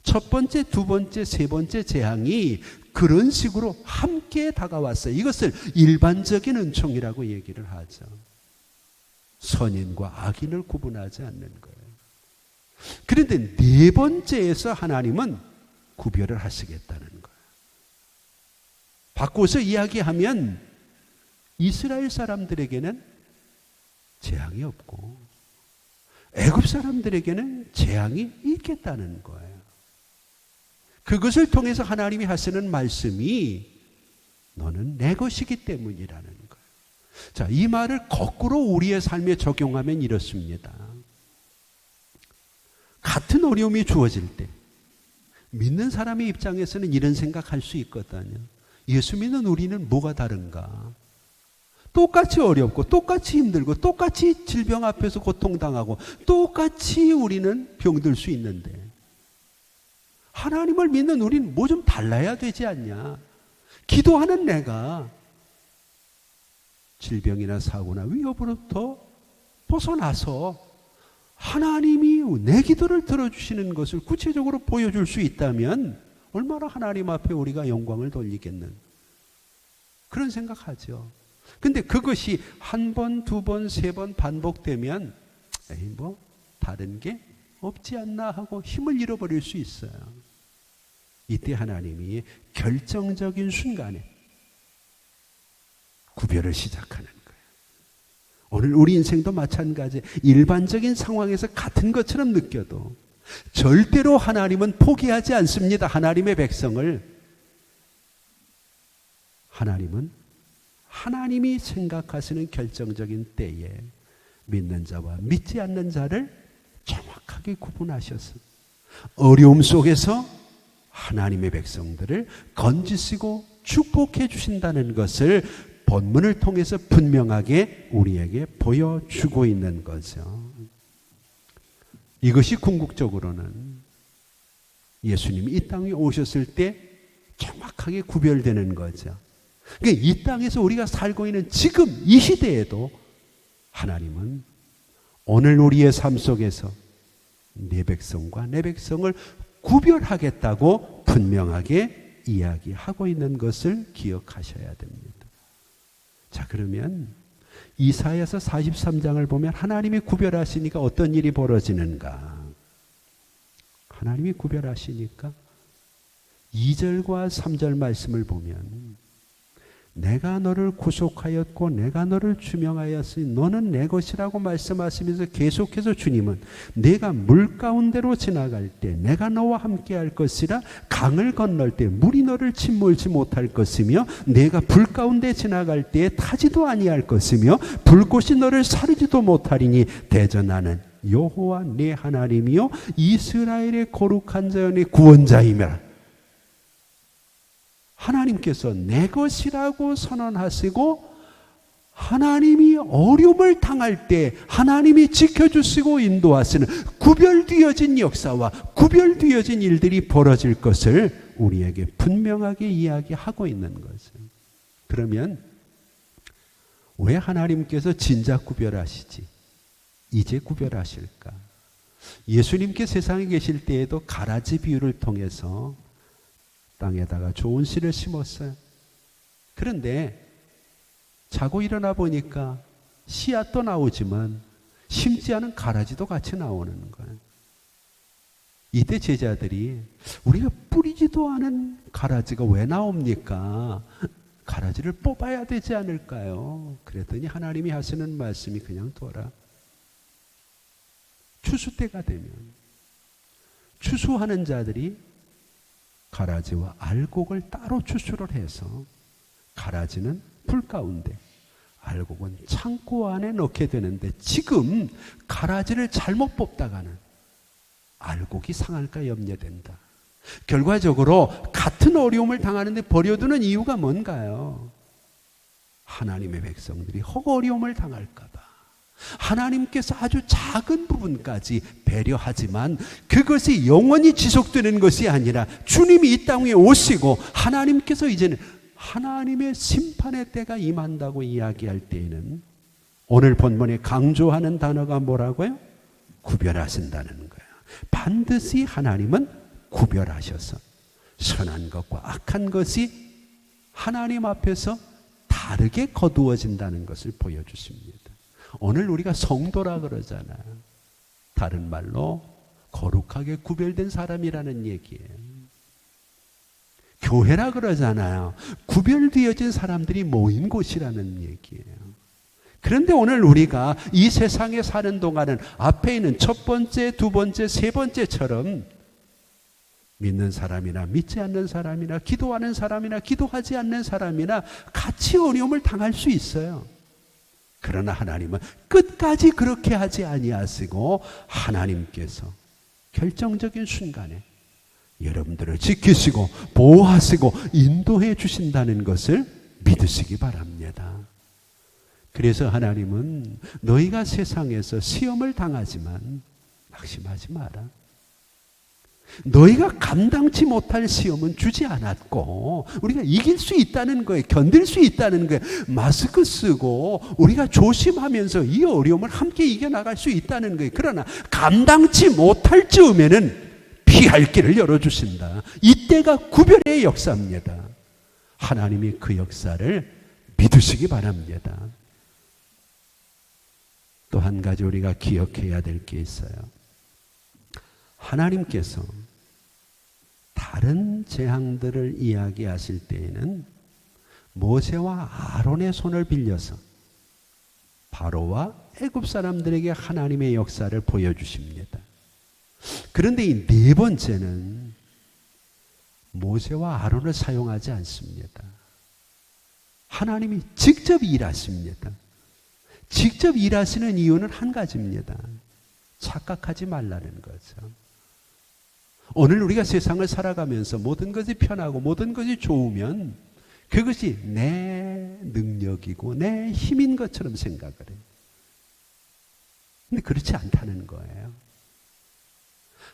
첫 번째, 두 번째, 세 번째 재앙이 그런 식으로 함께 다가왔어요. 이것을 일반적인 은총이라고 얘기를 하죠. 선인과 악인을 구분하지 않는 거예요. 그런데 네 번째에서 하나님은 구별을 하시겠다는 거예요. 바꿔서 이야기하면 이스라엘 사람들에게는 재앙이 없고 애굽 사람들에게는 재앙이 있겠다는 거예요. 그것을 통해서 하나님이 하시는 말씀이 너는 내 것이기 때문이라는 거예요. 자, 이 말을 거꾸로 우리의 삶에 적용하면 이렇습니다. 같은 어려움이 주어질 때 믿는 사람의 입장에서는 이런 생각할 수 있거든요. 예수 믿는 우리는 뭐가 다른가? 똑같이 어렵고 똑같이 힘들고 똑같이 질병 앞에서 고통당하고 똑같이 우리는 병들 수 있는데 하나님을 믿는 우리는 뭐 좀 달라야 되지 않냐? 기도하는 내가 질병이나 사고나 위협으로부터 벗어나서 하나님이 내 기도를 들어주시는 것을 구체적으로 보여줄 수 있다면 얼마나 하나님 앞에 우리가 영광을 돌리겠는 그런 생각하죠. 근데 그것이 한 번, 두 번, 세 번 반복되면 에이 뭐 다른 게 없지 않나 하고 힘을 잃어버릴 수 있어요. 이때 하나님이 결정적인 순간에 구별을 시작하는 거예요. 오늘 우리 인생도 마찬가지. 일반적인 상황에서 같은 것처럼 느껴도 절대로 하나님은 포기하지 않습니다. 하나님의 백성을. 하나님은 하나님이 생각하시는 결정적인 때에 믿는 자와 믿지 않는 자를 정확하게 구분하셔서 어려움 속에서 하나님의 백성들을 건지시고 축복해 주신다는 것을 본문을 통해서 분명하게 우리에게 보여주고 있는 거죠. 이것이 궁극적으로는 예수님이 이 땅에 오셨을 때 정확하게 구별되는 거죠. 그러니까 이 땅에서 우리가 살고 있는 지금 이 시대에도 하나님은 오늘 우리의 삶 속에서 내 백성과 내 백성을 구별하겠다고 분명하게 이야기하고 있는 것을 기억하셔야 됩니다. 자, 그러면 이사야서 43장을 보면 하나님이 구별하시니까 어떤 일이 벌어지는가? 하나님이 구별하시니까 2절과 3절 말씀을 보면 내가 너를 구속하였고 내가 너를 주명하였으니 너는 내 것이라고 말씀하시면서 계속해서 주님은 내가 물 가운데로 지나갈 때 내가 너와 함께할 것이라 강을 건널 때 물이 너를 침몰지 못할 것이며 내가 불 가운데 지나갈 때에 타지도 아니할 것이며 불꽃이 너를 사르지도 못하리니 대전하는 여호와 내 하나님이요 이스라엘의 거룩한 자연의 구원자이며 하나님께서 내 것이라고 선언하시고 하나님이 어려움을 당할 때 하나님이 지켜주시고 인도하시는 구별되어진 역사와 구별되어진 일들이 벌어질 것을 우리에게 분명하게 이야기하고 있는 거죠. 그러면 왜 하나님께서 진작 구별하시지? 이제 구별하실까? 예수님께 세상에 계실 때에도 가라지 비유를 통해서 땅에다가 좋은 씨를 심었어요. 그런데 자고 일어나 보니까 씨앗도 나오지만 심지 않은 가라지도 같이 나오는 거예요. 이때 제자들이 우리가 뿌리지도 않은 가라지가 왜 나옵니까? 가라지를 뽑아야 되지 않을까요? 그랬더니 하나님이 하시는 말씀이 그냥 둬라. 추수 때가 되면 추수하는 자들이 가라지와 알곡을 따로 추수를 해서 가라지는 불 가운데, 알곡은 창고 안에 넣게 되는데 지금 가라지를 잘못 뽑다가는 알곡이 상할까 염려된다. 결과적으로 같은 어려움을 당하는데 버려두는 이유가 뭔가요? 하나님의 백성들이 어려움을 당할까 봐. 하나님께서 아주 작은 부분까지 배려하지만 그것이 영원히 지속되는 것이 아니라 주님이 이 땅 위에 오시고 하나님께서 이제는 하나님의 심판의 때가 임한다고 이야기할 때에는 오늘 본문에 강조하는 단어가 뭐라고요? 구별하신다는 거예요. 반드시 하나님은 구별하셔서 선한 것과 악한 것이 하나님 앞에서 다르게 거두어진다는 것을 보여주십니다. 오늘 우리가 성도라 그러잖아요. 다른 말로 거룩하게 구별된 사람이라는 얘기예요. 교회라 그러잖아요. 구별되어진 사람들이 모인 곳이라는 얘기예요. 그런데 오늘 우리가 이 세상에 사는 동안은 앞에 있는 첫 번째, 두 번째, 세 번째처럼 믿는 사람이나 믿지 않는 사람이나 기도하는 사람이나 기도하지 않는 사람이나 같이 어려움을 당할 수 있어요. 그러나 하나님은 끝까지 그렇게 하지 아니하시고 하나님께서 결정적인 순간에 여러분들을 지키시고 보호하시고 인도해 주신다는 것을 믿으시기 바랍니다. 그래서 하나님은 너희가 세상에서 시험을 당하지만 낙심하지 마라. 너희가 감당치 못할 시험은 주지 않았고 우리가 이길 수 있다는 거예요. 견딜 수 있다는 거예요. 마스크 쓰고 우리가 조심하면서 이 어려움을 함께 이겨나갈 수 있다는 거예요. 그러나 감당치 못할 즈음에는 피할 길을 열어주신다. 이때가 구별의 역사입니다. 하나님이 그 역사를 믿으시기 바랍니다. 또 한 가지 우리가 기억해야 될 게 있어요. 하나님께서 다른 재앙들을 이야기하실 때에는 모세와 아론의 손을 빌려서 바로와 애굽 사람들에게 하나님의 역사를 보여주십니다. 그런데 이 네 번째는 모세와 아론을 사용하지 않습니다. 하나님이 직접 일하십니다. 직접 일하시는 이유는 한 가지입니다. 착각하지 말라는 거죠. 오늘 우리가 세상을 살아가면서 모든 것이 편하고 모든 것이 좋으면 그것이 내 능력이고 내 힘인 것처럼 생각을 해요. 근데 그렇지 않다는 거예요.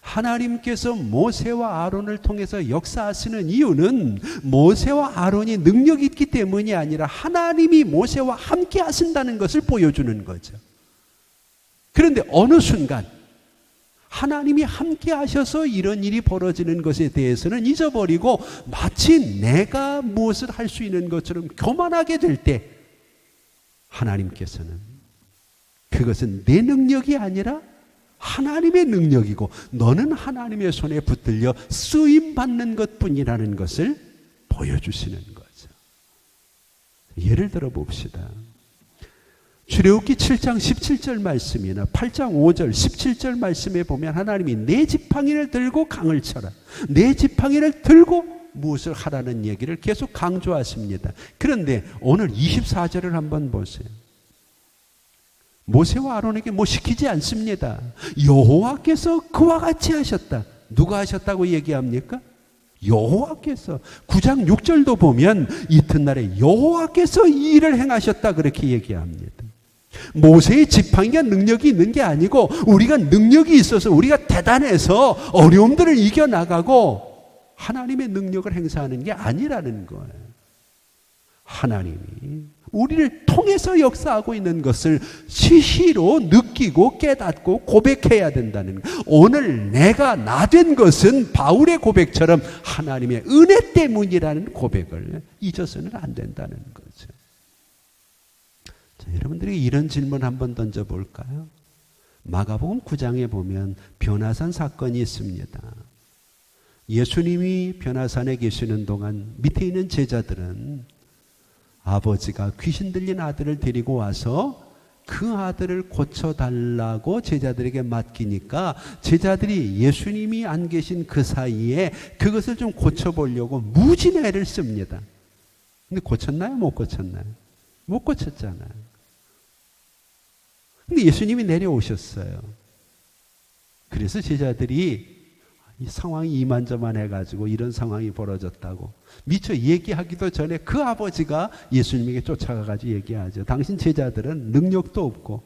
하나님께서 모세와 아론을 통해서 역사하시는 이유는 모세와 아론이 능력이 있기 때문이 아니라 하나님이 모세와 함께 하신다는 것을 보여주는 거죠. 그런데 어느 순간 하나님이 함께 하셔서 이런 일이 벌어지는 것에 대해서는 잊어버리고 마치 내가 무엇을 할 수 있는 것처럼 교만하게 될 때 하나님께서는 그것은 내 능력이 아니라 하나님의 능력이고 너는 하나님의 손에 붙들려 쓰임받는 것뿐이라는 것을 보여주시는 거죠. 예를 들어 봅시다. 출애굽기 7장 17절 말씀이나 8장 5절 17절 말씀에 보면 하나님이 내 지팡이를 들고 강을 쳐라. 내 지팡이를 들고 무엇을 하라는 얘기를 계속 강조하십니다. 그런데 오늘 24절을 한번 보세요. 모세와 아론에게 뭐 시키지 않습니다. 여호와께서 그와 같이 하셨다. 누가 하셨다고 얘기합니까? 여호와께서. 9장 6절도 보면 이튿날에 여호와께서 이 일을 행하셨다 그렇게 얘기합니다. 모세의 지팡이가 능력이 있는 게 아니고 우리가 능력이 있어서 우리가 대단해서 어려움들을 이겨나가고 하나님의 능력을 행사하는 게 아니라는 거예요. 하나님이 우리를 통해서 역사하고 있는 것을 시시로 느끼고 깨닫고 고백해야 된다는 거예요. 오늘 내가 나 된 것은 바울의 고백처럼 하나님의 은혜 때문이라는 고백을 잊어서는 안 된다는 거죠. 자, 여러분들이 이런 질문 한번 던져볼까요? 마가복음 9장에 보면 변화산 사건이 있습니다. 예수님이 변화산에 계시는 동안 밑에 있는 제자들은 아버지가 귀신 들린 아들을 데리고 와서 그 아들을 고쳐달라고 제자들에게 맡기니까 제자들이 예수님이 안 계신 그 사이에 그것을 좀 고쳐보려고 무진 애를 씁니다. 근데 고쳤나요? 못 고쳤나요? 못 고쳤잖아요. 근데 예수님이 내려오셨어요. 그래서 제자들이 이 상황이 이만저만 해가지고 이런 상황이 벌어졌다고 미처 얘기하기도 전에 그 아버지가 예수님에게 쫓아가가지고 얘기하죠. 당신 제자들은 능력도 없고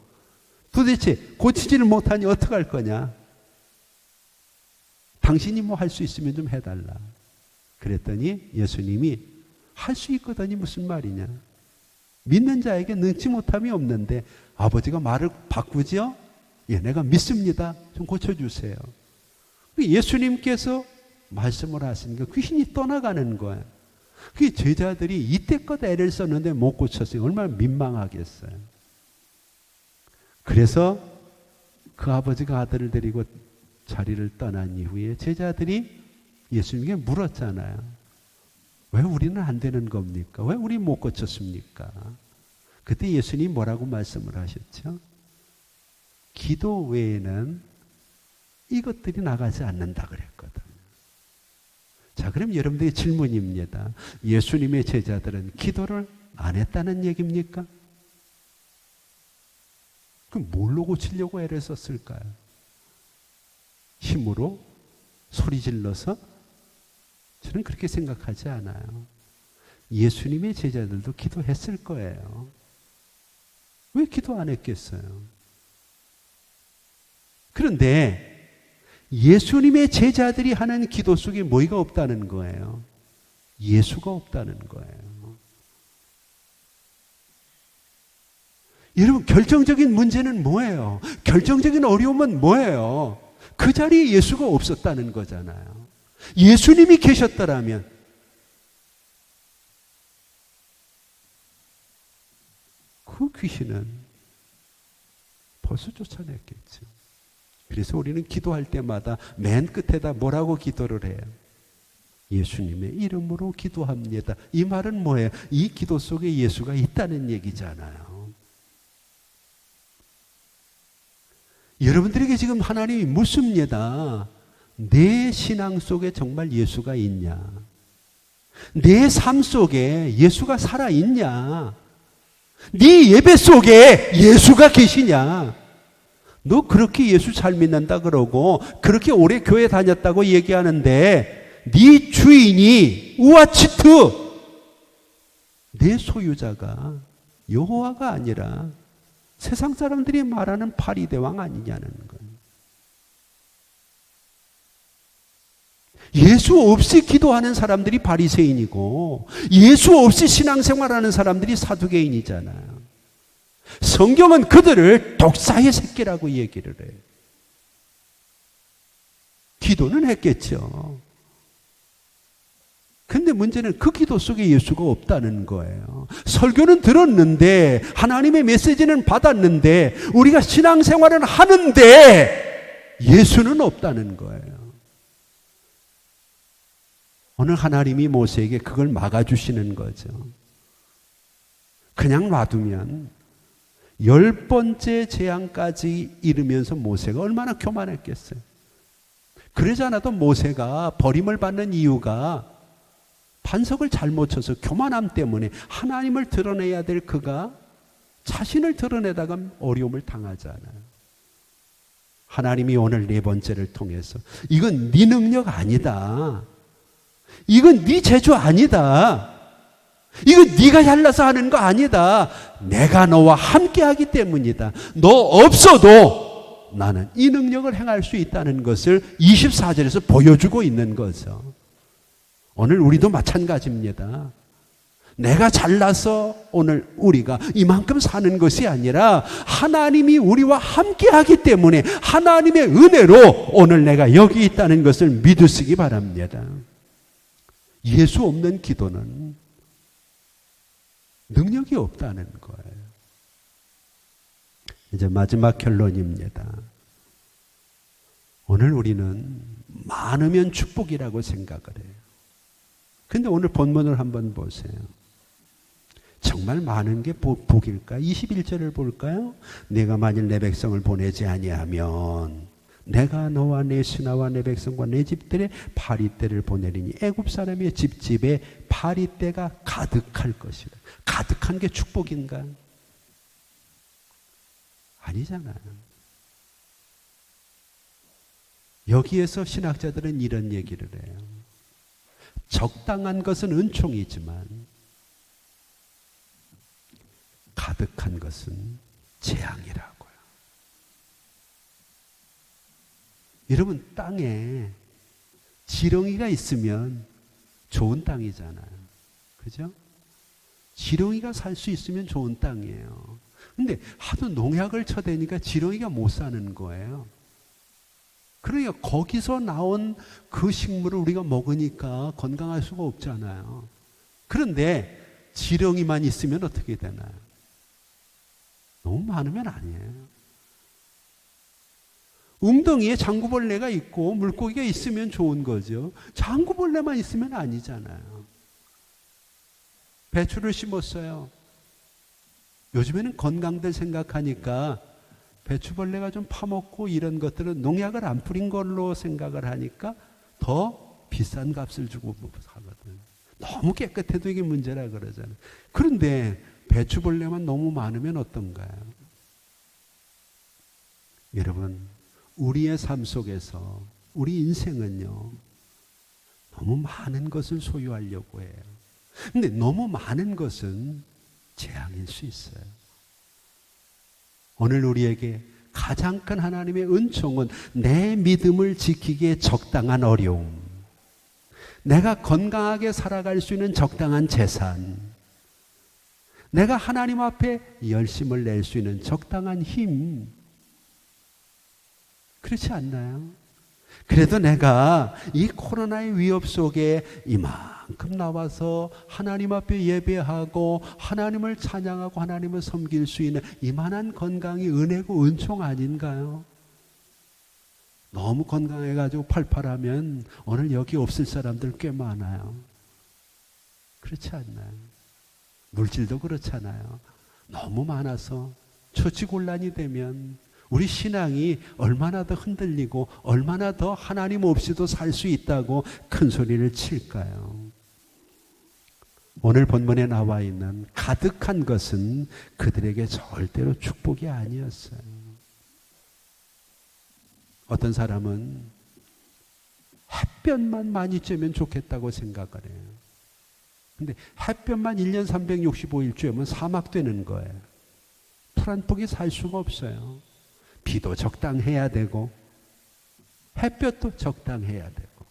도대체 고치지를 못하니 어떡할 거냐. 당신이 뭐 할 수 있으면 좀 해달라. 그랬더니 예수님이 할 수 있거든이 무슨 말이냐. 믿는 자에게 능치 못함이 없는데 아버지가 말을 바꾸죠. 예, 내가 믿습니다. 좀 고쳐주세요. 예수님께서 말씀을 하시니까 귀신이 떠나가는 거예요. 그 제자들이 이때껏 애를 썼는데 못 고쳤어요. 얼마나 민망하겠어요. 그래서 그 아버지가 아들을 데리고 자리를 떠난 이후에 제자들이 예수님께 물었잖아요. 왜 우리는 안 되는 겁니까? 왜 우리 못 고쳤습니까? 그때 예수님이 뭐라고 말씀을 하셨죠? 기도 외에는 이것들이 나가지 않는다 그랬거든. 자, 그럼 여러분들의 질문입니다. 예수님의 제자들은 기도를 안 했다는 얘기입니까? 그럼 뭘로 고치려고 애를 썼을까요? 힘으로? 소리 질러서? 저는 그렇게 생각하지 않아요. 예수님의 제자들도 기도했을 거예요. 왜 기도 안 했겠어요? 그런데 예수님의 제자들이 하는 기도 속에 뭐가 없다는 거예요? 예수가 없다는 거예요. 여러분, 결정적인 문제는 뭐예요? 결정적인 어려움은 뭐예요? 그 자리에 예수가 없었다는 거잖아요. 예수님이 계셨더라면 그 귀신은 벌써 쫓아냈겠죠. 그래서 우리는 기도할 때마다 맨 끝에다 뭐라고 기도를 해요? 예수님의 이름으로 기도합니다. 이 말은 뭐예요? 이 기도 속에 예수가 있다는 얘기잖아요. 여러분들에게 지금 하나님이 묻습니다. 내 신앙 속에 정말 예수가 있냐? 내 삶 속에 예수가 살아있냐? 네 예배 속에 예수가 계시냐? 너 그렇게 예수 잘 믿는다 그러고 그렇게 오래 교회 다녔다고 얘기하는데 네 주인이 우아치트 내 소유자가 여호와가 아니라 세상 사람들이 말하는 파리대왕 아니냐는 거예요. 예수 없이 기도하는 사람들이 바리새인이고 예수 없이 신앙생활하는 사람들이 사두개인이잖아요. 성경은 그들을 독사의 새끼라고 얘기를 해요. 기도는 했겠죠. 근데 문제는 그 기도 속에 예수가 없다는 거예요. 설교는 들었는데 하나님의 메시지는 받았는데 우리가 신앙생활은 하는데 예수는 없다는 거예요. 오늘 하나님이 모세에게 그걸 막아주시는 거죠. 그냥 놔두면 10번째 재앙까지 이르면서 모세가 얼마나 교만했겠어요. 그러지 않아도 모세가 버림을 받는 이유가 반석을 잘못 쳐서 교만함 때문에 하나님을 드러내야 될 그가 자신을 드러내다가 어려움을 당하잖아요. 하나님이 오늘 4번째를 통해서 이건 네 능력 아니다. 이건 네 재주 아니다. 이건 네가 잘나서 하는 거 아니다. 내가 너와 함께하기 때문이다. 너 없어도 나는 이 능력을 행할 수 있다는 것을 24절에서 보여주고 있는 거죠. 오늘 우리도 마찬가지입니다. 내가 잘나서 오늘 우리가 이만큼 사는 것이 아니라 하나님이 우리와 함께 하기 때문에 하나님의 은혜로 오늘 내가 여기 있다는 것을 믿으시기 바랍니다. 예수 없는 기도는 능력이 없다는 거예요. 이제 마지막 결론입니다. 오늘 우리는 많으면 축복이라고 생각을 해요. 근데 오늘 본문을 한번 보세요. 정말 많은 게 복일까? 21절을 볼까요? 내가 만일 내 백성을 보내지 아니하면 내가 너와 내 신하와 내 백성과 내 집들의 파리떼를 보내리니 애굽 사람의 집집에 파리떼가 가득할 것이라. 가득한 게 축복인가? 아니잖아요. 여기에서 신학자들은 이런 얘기를 해요. 적당한 것은 은총이지만 가득한 것은 재앙이라고요. 여러분, 땅에 지렁이가 있으면 좋은 땅이잖아요. 그죠? 지렁이가 살 수 있으면 좋은 땅이에요. 근데 하도 농약을 쳐대니까 지렁이가 못 사는 거예요. 그러니까 거기서 나온 그 식물을 우리가 먹으니까 건강할 수가 없잖아요. 그런데 지렁이만 있으면 어떻게 되나요? 너무 많으면 아니에요. 웅덩이에 장구벌레가 있고 물고기가 있으면 좋은 거죠. 장구벌레만 있으면 아니잖아요. 배추를 심었어요. 요즘에는 건강들 생각하니까 배추벌레가 좀 파먹고 이런 것들은 농약을 안 뿌린 걸로 생각을 하니까 더 비싼 값을 주고 사거든요. 너무 깨끗해도 이게 문제라 그러잖아요. 그런데 배추벌레만 너무 많으면 어떤가요? 여러분, 우리의 삶 속에서 우리 인생은요, 너무 많은 것을 소유하려고 해요. 근데 너무 많은 것은 재앙일 수 있어요. 오늘 우리에게 가장 큰 하나님의 은총은 내 믿음을 지키기에 적당한 어려움, 내가 건강하게 살아갈 수 있는 적당한 재산, 내가 하나님 앞에 열심을 낼 수 있는 적당한 힘, 그렇지 않나요? 그래도 내가 이 코로나의 위협 속에 이만큼 나와서 하나님 앞에 예배하고 하나님을 찬양하고 하나님을 섬길 수 있는 이만한 건강이 은혜고 은총 아닌가요? 너무 건강해가지고 팔팔하면 오늘 여기 없을 사람들 꽤 많아요. 그렇지 않나요? 물질도 그렇잖아요. 너무 많아서 처치곤란이 되면 우리 신앙이 얼마나 더 흔들리고 얼마나 더 하나님 없이도 살 수 있다고 큰 소리를 칠까요? 오늘 본문에 나와 있는 가득한 것은 그들에게 절대로 축복이 아니었어요. 어떤 사람은 햇볕만 많이 쬐면 좋겠다고 생각을 해요. 근데 햇볕만 1년 365일 쬐면 사막 되는 거예요. 풀 한 폭이 살 수가 없어요. 비도 적당해야 되고 햇볕도 적당해야 되고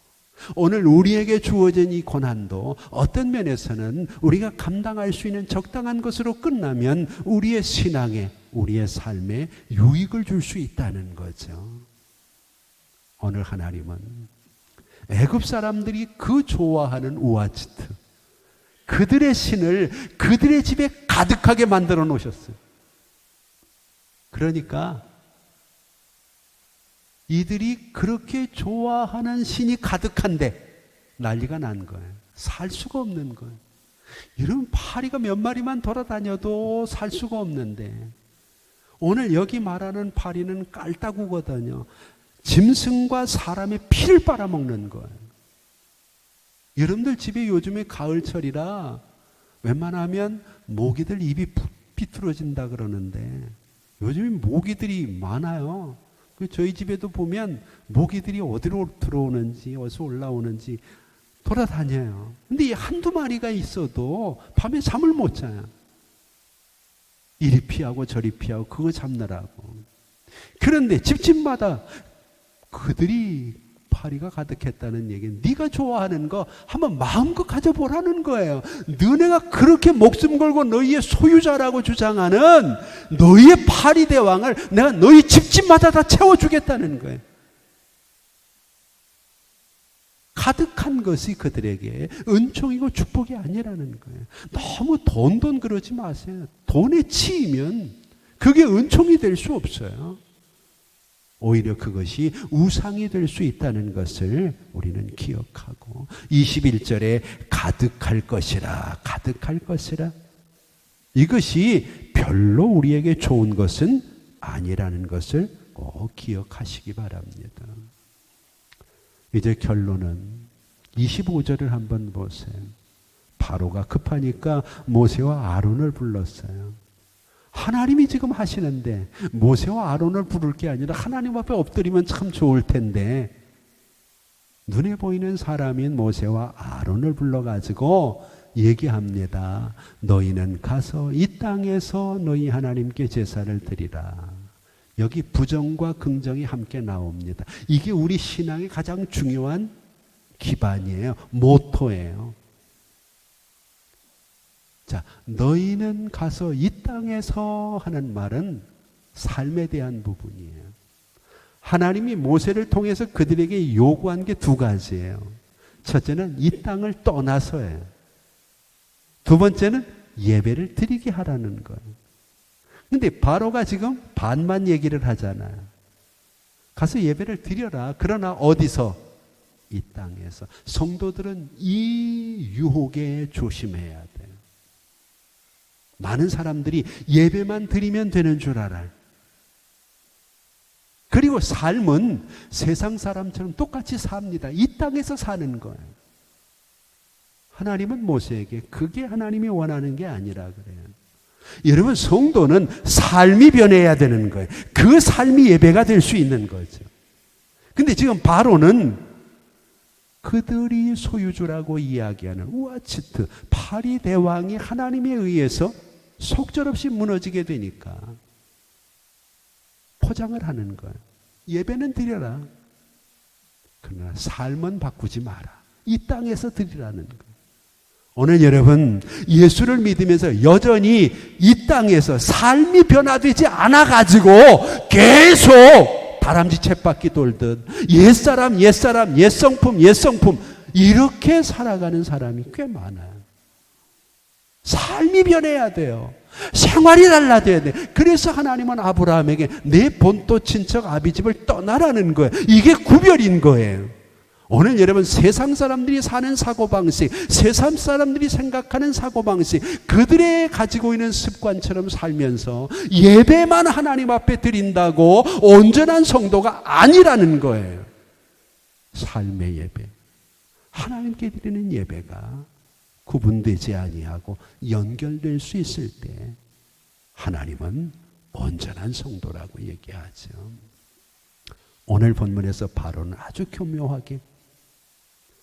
오늘 우리에게 주어진 이 고난도 어떤 면에서는 우리가 감당할 수 있는 적당한 것으로 끝나면 우리의 신앙에 우리의 삶에 유익을 줄 수 있다는 거죠. 오늘 하나님은 애굽 사람들이 그 좋아하는 우아지트, 그들의 신을 그들의 집에 가득하게 만들어 놓으셨어요. 그러니까 이들이 그렇게 좋아하는 신이 가득한데 난리가 난 거예요. 살 수가 없는 거예요. 이런 파리가 몇 마리만 돌아다녀도 살 수가 없는데 오늘 여기 말하는 파리는 깔따구거든요. 짐승과 사람의 피를 빨아먹는 거예요. 여러분들 집에 요즘에 가을철이라 웬만하면 모기들 입이 비뚤어진다 그러는데 요즘에 모기들이 많아요. 저희 집에도 보면 모기들이 어디로 들어오는지 어디서 올라오는지 돌아다녀요. 근데 이 한두 마리가 있어도 밤에 잠을 못 자요. 이리 피하고 저리 피하고 그거 잡느라고. 그런데 집집마다 그들이 파리가 가득했다는 얘기는 네가 좋아하는 거 한번 마음껏 가져보라는 거예요. 너네가 그렇게 목숨 걸고 너희의 소유자라고 주장하는 너희의 파리 대왕을 내가 너희 집집마다 다 채워주겠다는 거예요. 가득한 것이 그들에게 은총이고 축복이 아니라는 거예요. 너무 돈 그러지 마세요. 돈에 치이면 그게 은총이 될 수 없어요. 오히려 그것이 우상이 될 수 있다는 것을 우리는 기억하고 21절에 가득할 것이라 가득할 것이라 이것이 별로 우리에게 좋은 것은 아니라는 것을 꼭 기억하시기 바랍니다. 이제 결론은 25절을 한번 보세요. 바로가 급하니까 모세와 아론을 불렀어요. 하나님이 지금 하시는데 모세와 아론을 부를 게 아니라 하나님 앞에 엎드리면 참 좋을 텐데 눈에 보이는 사람인 모세와 아론을 불러가지고 얘기합니다. 너희는 가서 이 땅에서 너희 하나님께 제사를 드리라. 여기 부정과 긍정이 함께 나옵니다. 이게 우리 신앙의 가장 중요한 기반이에요. 모토예요. 자, 너희는 가서 이 땅에서 하는 말은 삶에 대한 부분이에요. 하나님이 모세를 통해서 그들에게 요구한 게 두 가지예요. 첫째는 이 땅을 떠나서예요. 두 번째는 예배를 드리게 하라는 거예요. 근데 바로가 지금 반만 얘기를 하잖아요. 가서 예배를 드려라. 그러나 어디서? 이 땅에서. 성도들은 이 유혹에 조심해야 돼요. 많은 사람들이 예배만 드리면 되는 줄 알아요. 그리고 삶은 세상 사람처럼 똑같이 삽니다. 이 땅에서 사는 거예요. 하나님은 모세에게 그게 하나님이 원하는 게 아니라 그래요. 여러분, 성도는 삶이 변해야 되는 거예요. 그 삶이 예배가 될 수 있는 거죠. 근데 지금 바로는 그들이 소유주라고 이야기하는 우아치트 파리 대왕이 하나님에 의해서 속절없이 무너지게 되니까 포장을 하는 거예요. 예배는 드려라. 그러나 삶은 바꾸지 마라. 이 땅에서 드리라는 거예요. 오늘 여러분 예수를 믿으면서 여전히 이 땅에서 삶이 변화되지 않아가지고 계속 다람쥐 쳇바퀴 돌듯 옛사람 옛성품 이렇게 살아가는 사람이 꽤 많아요. 삶이 변해야 돼요. 생활이 달라져야 돼. 그래서 하나님은 아브라함에게 내 본토 친척 아비집을 떠나라는 거예요. 이게 구별인 거예요. 오늘 여러분 세상 사람들이 사는 사고방식, 세상 사람들이 생각하는 사고방식, 그들의 가지고 있는 습관처럼 살면서 예배만 하나님 앞에 드린다고 온전한 성도가 아니라는 거예요. 삶의 예배, 하나님께 드리는 예배가 구분되지 아니하고 연결될 수 있을 때 하나님은 온전한 성도라고 얘기하죠. 오늘 본문에서 바로는 아주 교묘하게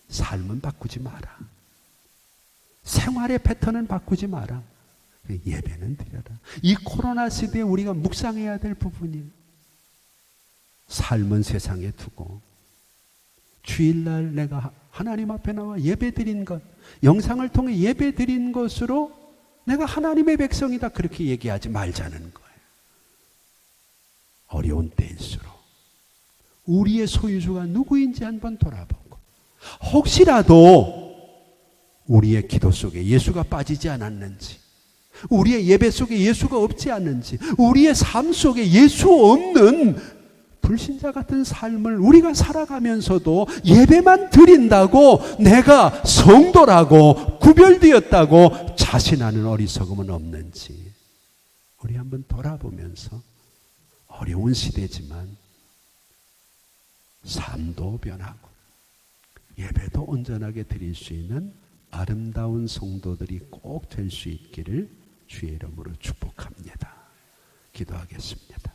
삶은 바꾸지 마라. 생활의 패턴은 바꾸지 마라. 예배는 드려라. 이 코로나 시대에 우리가 묵상해야 될 부분이에요. 삶은 세상에 두고 주일날 내가 하나님 앞에 나와 예배 드린 것, 영상을 통해 예배 드린 것으로 내가 하나님의 백성이다 그렇게 얘기하지 말자는 거예요. 어려운 때일수록 우리의 소유주가 누구인지 한번 돌아보고 혹시라도 우리의 기도 속에 예수가 빠지지 않았는지, 우리의 예배 속에 예수가 없지 않는지, 우리의 삶 속에 예수 없는 불신자 같은 삶을 우리가 살아가면서도 예배만 드린다고 내가 성도라고 구별되었다고 자신하는 어리석음은 없는지 우리 한번 돌아보면서 어려운 시대지만 삶도 변하고 예배도 온전하게 드릴 수 있는 아름다운 성도들이 꼭 될 수 있기를 주의 이름으로 축복합니다. 기도하겠습니다.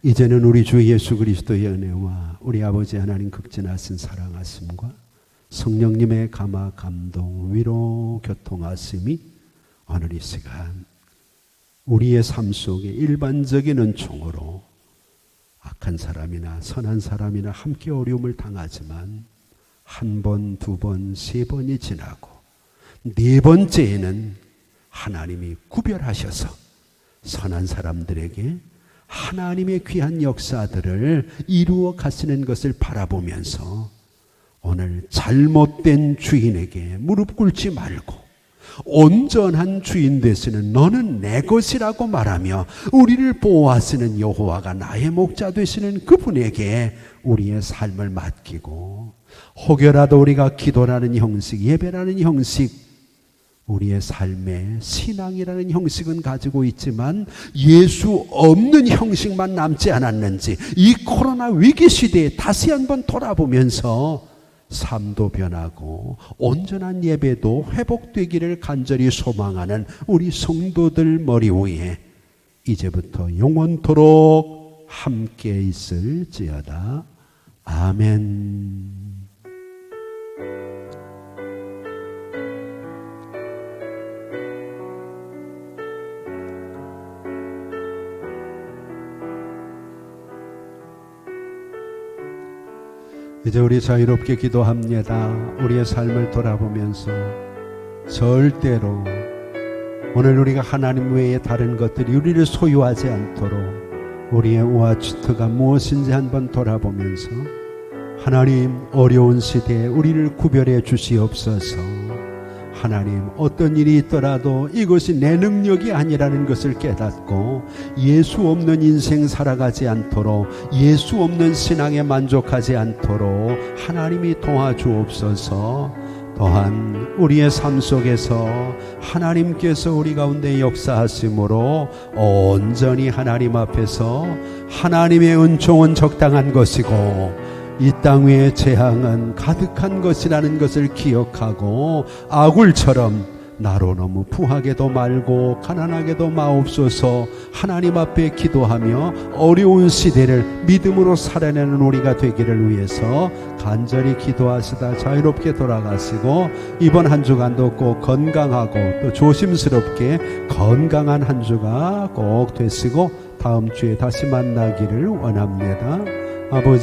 이제는 우리 주 예수 그리스도의 은혜와 우리 아버지 하나님 극진하신 사랑하심과 성령님의 감화 감동 위로 교통하심이 오늘 이 시간 우리의 삶 속에 일반적인 은총으로 악한 사람이나 선한 사람이나 함께 어려움을 당하지만 한 번, 두 번, 세 번이 지나고 네 번째에는 하나님이 구별하셔서 선한 사람들에게 하나님의 귀한 역사들을 이루어 가시는 것을 바라보면서 오늘 잘못된 주인에게 무릎 꿇지 말고 온전한 주인 되시는 너는 내 것이라고 말하며 우리를 보호하시는 여호와가 나의 목자 되시는 그분에게 우리의 삶을 맡기고 혹여라도 우리가 기도라는 형식, 예배라는 형식, 우리의 삶의 신앙이라는 형식은 가지고 있지만 예수 없는 형식만 남지 않았는지 이 코로나 위기 시대에 다시 한번 돌아보면서 삶도 변하고 온전한 예배도 회복되기를 간절히 소망하는 우리 성도들 머리 위에 이제부터 영원토록 함께 있을지어다. 아멘. 이제 우리 자유롭게 기도합니다. 우리의 삶을 돌아보면서 절대로 오늘 우리가 하나님 외에 다른 것들이 우리를 소유하지 않도록 우리의 우아치트가 무엇인지 한번 돌아보면서 하나님 어려운 시대에 우리를 구별해 주시옵소서. 하나님 어떤 일이 있더라도 이것이 내 능력이 아니라는 것을 깨닫고 예수 없는 인생 살아가지 않도록 예수 없는 신앙에 만족하지 않도록 하나님이 도와주옵소서. 또한 우리의 삶 속에서 하나님께서 우리 가운데 역사하심으로 온전히 하나님 앞에서 하나님의 은총은 적당한 것이고 이 땅 위의 재앙은 가득한 것이라는 것을 기억하고 아굴처럼 나로 너무 부하게도 말고 가난하게도 마옵소서. 하나님 앞에 기도하며 어려운 시대를 믿음으로 살아내는 우리가 되기를 위해서 간절히 기도하시다 자유롭게 돌아가시고 이번 한 주간도 꼭 건강하고 또 조심스럽게 건강한 한 주가 꼭 되시고 다음 주에 다시 만나기를 원합니다. 아버지